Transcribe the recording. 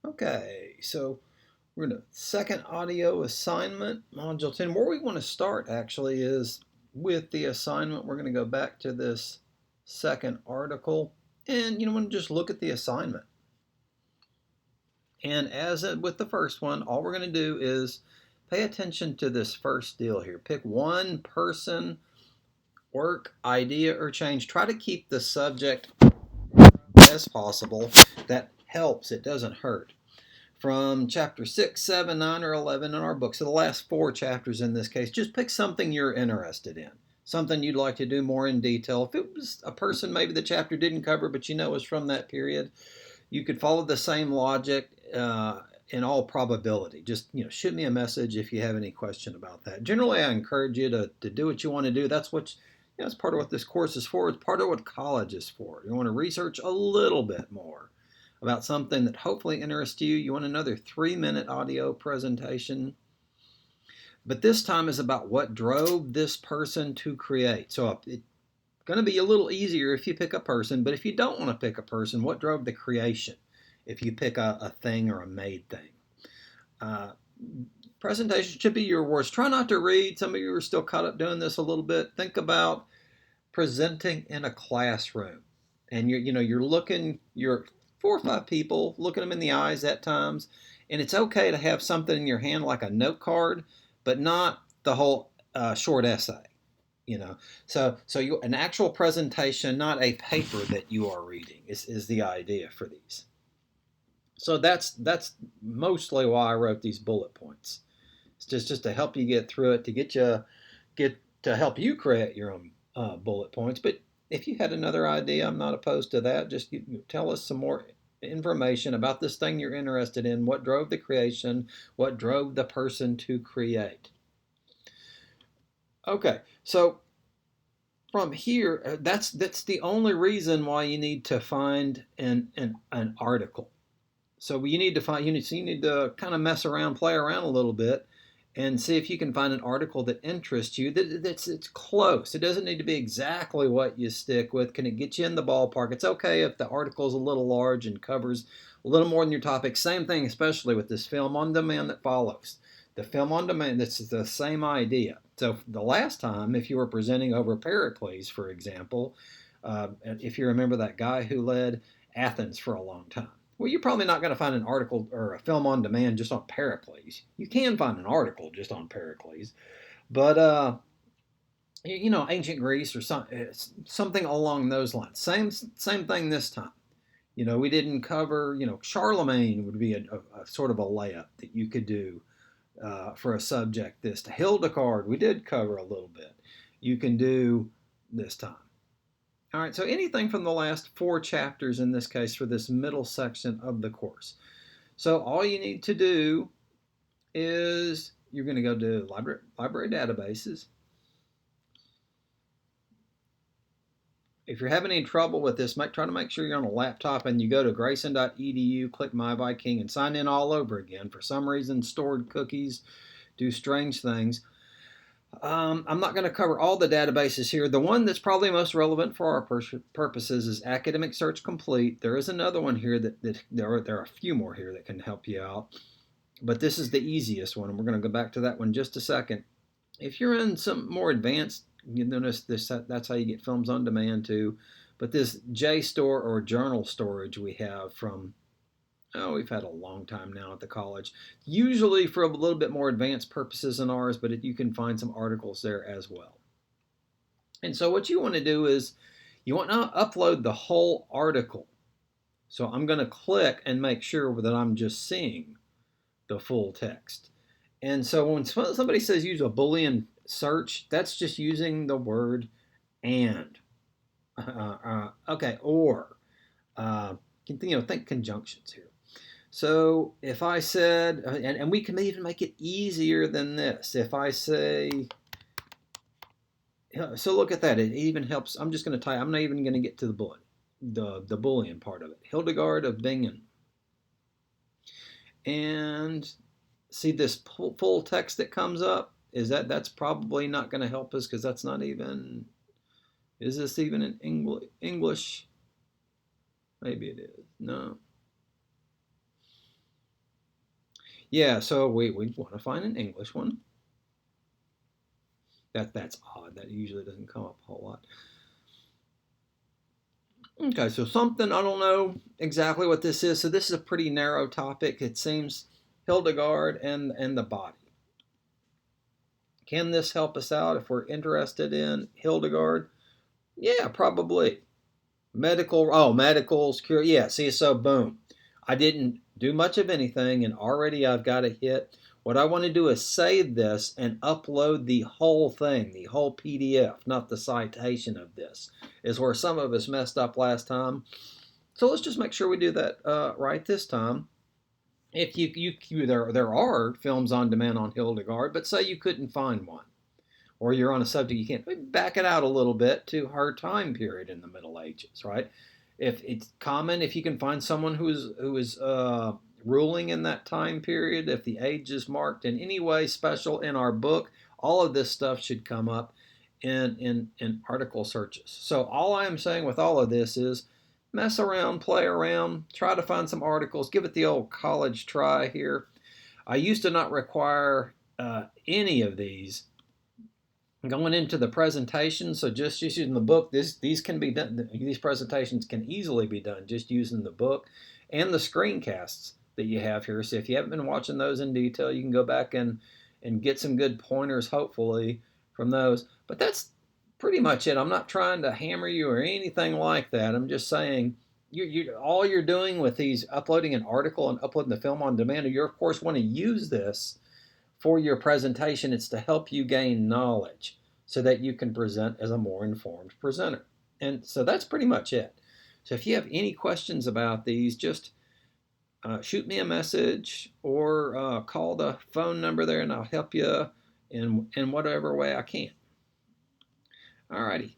Okay, so we're in the second audio assignment, Module 10. Where we want to start actually is with the assignment. We're going to go back to this second article and want to just look at the assignment. And as with the first one, all we're going to do is pay attention to this first deal here. Pick one person, work, idea, or change. Try to keep the subject as possible. That helps, it doesn't hurt. From chapter 6, 7, 9, or 11 in our book. So the last four chapters in this case, just pick something you're interested in, something you'd like to do more in detail. If it was a person maybe the chapter didn't cover, but was from that period, you could follow the same logic in all probability. Just shoot me a message if you have any question about that. Generally, I encourage you to do what you want to do. That's that's part of what this course is for. It's part of what college is for. You want to research a little bit more about something that hopefully interests you. You want another 3-minute audio presentation. But this time is about what drove this person to create. So it's going to be a little easier if you pick a person, but if you don't want to pick a person, what drove the creation if you pick a thing or a made thing? Presentation should be your worst. Try not to read. Some of you are still caught up doing this a little bit. Think about presenting in a classroom, and you're looking, you're 4 or 5 people, looking them in the eyes at times, and it's okay to have something in your hand like a note card, but not the whole short essay. An actual presentation, not a paper that you are reading, is the idea for these. So that's mostly why I wrote these bullet points. It's just to help you get through it, to get to help you create your own bullet points. But if you had another idea, I'm not opposed to that. Just tell us some more information about this thing you're interested in. What drove the creation? What drove the person to create? Okay, so from here, that's the only reason why you need to find an article. So you need to kind of mess around, play around a little bit, and see if you can find an article that interests you. It's close. It doesn't need to be exactly what you stick with. Can it get you in the ballpark? It's okay if the article is a little large and covers a little more than your topic. Same thing, especially with this film on demand that follows. The film on demand, that's the same idea. So the last time, if you were presenting over Pericles, for example, if you remember that guy who led Athens for a long time, well, you're probably not going to find an article or a film on demand just on Pericles. You can find an article just on Pericles, but ancient Greece or something along those lines. Same thing this time. We didn't cover. Charlemagne would be a sort of a layup that you could do for a subject. This to Hildegard, we did cover a little bit. You can do this time. All right, so anything from the last 4 chapters in this case for this middle section of the course. So all you need to do is you're going to go to library databases. If you're having any trouble with this, try to make sure you're on a laptop and you go to grayson.edu, click My Viking, and sign in all over again. For some reason, stored cookies do strange things. I'm not going to cover all the databases here. The one that's probably most relevant for our purposes is Academic Search Complete. There is another one here that there are a few more here that can help you out, but this is the easiest one, and we're going to go back to that one in just a second. If you're in some more advanced, you notice that's how you get films on demand too. But this JSTOR or journal storage we have from we've had a long time now at the college, usually for a little bit more advanced purposes than ours, but you can find some articles there as well. And so what you want to do is you want to upload the whole article. So I'm going to click and make sure that I'm just seeing the full text. And so when somebody says use a Boolean search, that's just using the word and. Okay, or. Think conjunctions here. So if I said, and we can even make it easier than this. If I say, so look at that. It even helps. I'm just going to type. I'm not even going to get to the Boolean part of it. Hildegard of Bingen. And see this full text that comes up? That's probably not going to help us because that's not even. Is this even in English? Maybe it is. No. Yeah, so we want to find an English one. That's odd. That usually doesn't come up a whole lot. Okay, so something, I don't know exactly what this is. So this is a pretty narrow topic. It seems Hildegard and the body. Can this help us out if we're interested in Hildegard? Yeah, probably. Medical security. Yeah, see, so boom. I didn't do much of anything, and already I've got a hit. What I want to do is save this and upload the whole thing, the whole PDF, not the citation of this, is where some of us messed up last time. So let's just make sure we do that right this time. If there are films on demand on Hildegard, but say you couldn't find one, or you're on a subject you can't, back it out a little bit to her time period in the Middle Ages, right? If it's common, if you can find someone who is ruling in that time period, if the age is marked in any way special in our book, all of this stuff should come up in article searches. So all I am saying with all of this is mess around, play around, try to find some articles, give it the old college try here. I used to not require any of these going into the presentation. So just using the book, these can be done. These presentations can easily be done just using the book and the screencasts that you have here. So if you haven't been watching those in detail, you can go back and get some good pointers, hopefully, from those. But that's pretty much it. I'm not trying to hammer you or anything like that. I'm just saying all you're doing with these uploading an article and uploading the film on demand, you of course want to use this for your presentation. It's to help you gain knowledge so that you can present as a more informed presenter. And so that's pretty much it. So if you have any questions about these, just shoot me a message or call the phone number there and I'll help you in whatever way I can. Alrighty.